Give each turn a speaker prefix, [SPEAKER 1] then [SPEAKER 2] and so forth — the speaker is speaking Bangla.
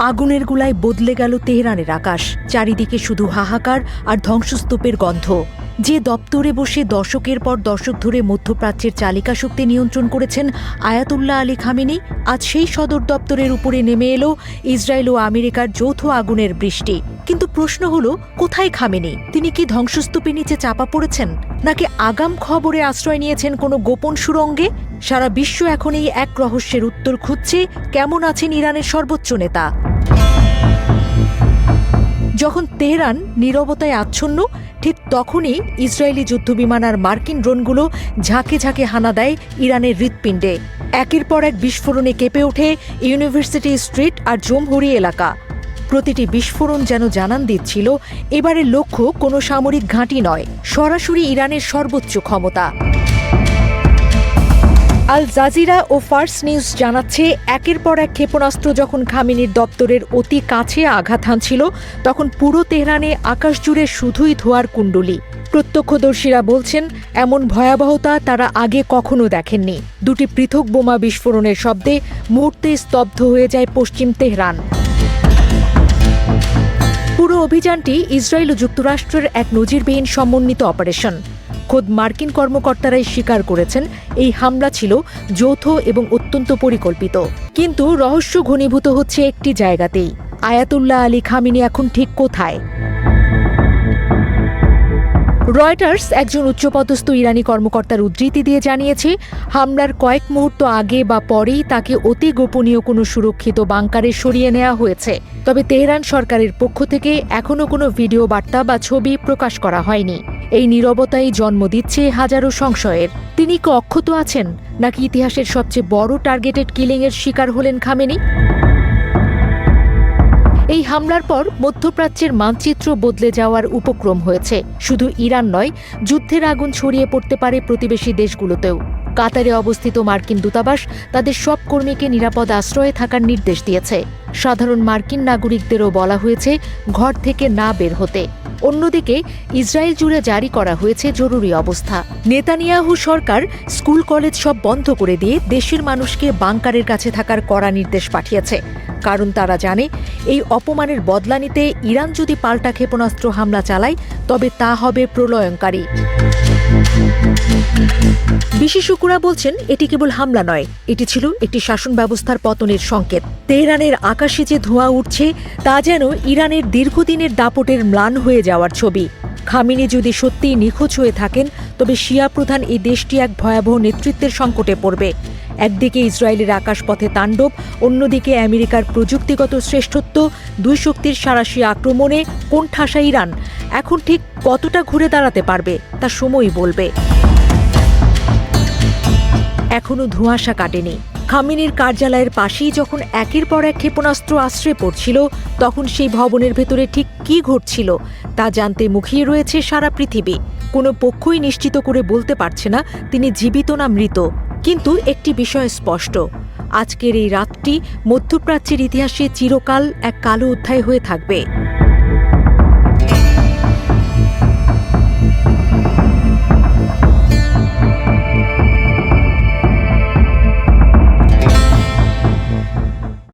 [SPEAKER 1] আগুনের গোলায় বদলে গেল তেহরানের আকাশ। চারিদিকে শুধু হাহাকার আর ধ্বংসস্তূপের গন্ধ। যে দপ্তরে বসে দশকের পর দশক ধরে মধ্যপ্রাচ্যের চালিকা শক্তি নিয়ন্ত্রণ করেছেন আয়াতুল্লাহ আলী খামেনি, আজ সেই সদর দপ্তরের উপরে নেমে এলো ইসরায়েল ও আমেরিকার যৌথ আগুনের বৃষ্টি। কিন্তু প্রশ্ন হলো, কোথায় খামেনি? তিনি কি ধ্বংসস্তূপের নিচে চাপা পড়েছেন, নাকি আগাম খবরে আশ্রয় নিয়েছেন কোনো গোপন সুড়ঙ্গে? সারা বিশ্ব এখন এই এক রহস্যের উত্তর খুঁজছে, কেমন আছেন ইরানের সর্বোচ্চ নেতা। যখন তেহরান নীরবতায় আচ্ছন্ন, ঠিক তখনই ইসরায়েলি যুদ্ধবিমান আর মার্কিন ড্রোনগুলো ঝাঁকে ঝাঁকে হানা দেয় ইরানের হৃৎপিণ্ডে। একের পর এক বিস্ফোরণে কেঁপে ওঠে ইউনিভার্সিটি স্ট্রিট আর জমহুরি এলাকা। প্রতিটি বিস্ফোরণ যেন জানান দিচ্ছিল, এবারের লক্ষ্য কোনো সামরিক ঘাঁটি নয়, সরাসরি ইরানের সর্বোচ্চ ক্ষমতা। আল জাজিরা ও ফার্স নিউজ জানাচ্ছে, একের পর এক ক্ষেপণাস্ত্র যখন খামেনির দপ্তরের অতি কাছে আঘাত হানছিল, তখন পুরো তেহরানে আকাশ জুড়ে শুধুই ধোঁয়ার কুণ্ডলী। প্রত্যক্ষদর্শীরা বলছেন, এমন ভয়াবহতা তারা আগে কখনো দেখেননি। দুটি পৃথক বোমা বিস্ফোরণের শব্দে মুহূর্তে স্তব্ধ হয়ে যায় পশ্চিম তেহরান। পুরো অভিযানটি ইসরায়েল ও যুক্তরাষ্ট্রের এক নজিরবিহীন সমন্বিত অপারেশন। খোদ মার্কিন কর্মকর্তারাই স্বীকার করেছেন, এই হামলা ছিল যৌথ এবং অত্যন্ত পরিকল্পিত। কিন্তু রহস্য ঘনীভূত হচ্ছে একটি জায়গাতেই, আয়াতুল্লাহ আলী খামেনি এখন ঠিক কোথায়? রয়টার্স একজন উচ্চপদস্থ ইরানি কর্মকর্তার উদ্ধৃতি দিয়ে জানিয়েছে, হামলার কয়েক মুহূর্ত আগে বা পরেই তাকে অতি গোপনীয় কোনো সুরক্ষিত বাংকারে সরিয়ে নেওয়া হয়েছে। তবে তেহরান সরকারের পক্ষ থেকে এখনও কোনো ভিডিও বার্তা বা ছবি প্রকাশ করা হয়নি। এই নীরবতাই জন্ম দিচ্ছে হাজারো সংশয়ের। তিনি কি অক্ষত আছেন, নাকি ইতিহাসের সবচেয়ে বড় টার্গেটেড কিলিংয়ের শিকার হলেন খামেনি? এই হামলার পর মধ্যপ্রাচ্যের মানচিত্র বদলে যাওয়ার উপক্রম হয়েছে। শুধু ইরান নয়, যুদ্ধের আগুন ছড়িয়ে পড়তে পারে প্রতিবেশী দেশগুলোতেও। কাতারে অবস্থিত মার্কিন দূতাবাস তাদের সব কর্মীকে নিরাপদ আশ্রয়ে থাকার নির্দেশ দিয়েছে। সাধারণ মার্কিন নাগরিকদেরও বলা হয়েছে ঘর থেকে না বের হতে। অন্যদিকে ইসরায়েল জুড়ে জারি করা হয়েছে জরুরি অবস্থা। নেতানিয়াহু সরকার স্কুল কলেজ সব বন্ধ করে দিয়ে দেশের মানুষকে বাংকারের কাছে থাকার কড়া নির্দেশ পাঠিয়েছে। কারণ তারা জানে, এই অপমানের বদলা নিতে ইরান যদি পাল্টা ক্ষেপণাস্ত্র হামলা চালায়, তবে তা হবে প্রলয়ঙ্কারী। বিশেষজ্ঞরা বলছেন, এটি কেবল হামলা নয়, এটি ছিল একটি শাসন ব্যবস্থার পতনের সংকেত। তেহরানের আকাশে যে ধোঁয়া উঠছে, তা যেন ইরানের দীর্ঘদিনের দাপটের ম্লান হয়ে যাওয়ার ছবি। খামেনি যদি সত্যিই নিখোঁজ হয়ে থাকেন, তবে শিয়া প্রধান এই দেশটি এক ভয়াবহ নেতৃত্বের সংকটে পড়বে। একদিকে ইসরায়েলের আকাশপথে তাণ্ডব, অন্যদিকে আমেরিকার প্রযুক্তিগত শ্রেষ্ঠত্ব। দুই শক্তির সাঁড়াশি আক্রমণে কোণঠাসা ইরান এখন ঠিক কতটা ঘুরে দাঁড়াতে পারবে, তা সময়ই বলবে। এখনও ধোঁয়াশা কাটেনি। খামেনির কার্যালয়ের পাশেই যখন একের পর এক ক্ষেপণাস্ত্র আশ্রয় পড়ছিল, তখন সেই ভবনের ভেতরে ঠিক কী ঘটছিল তা জানতে মুখিয়ে রয়েছে সারা পৃথিবী। কোনো পক্ষই নিশ্চিত করে বলতে পারছে না তিনি জীবিত না মৃত। কিন্তু একটি বিষয় স্পষ্ট, আজকের এই রাতটি মধ্যপ্রাচ্যের ইতিহাসে চিরকাল এক কালো অধ্যায় হয়ে থাকবে।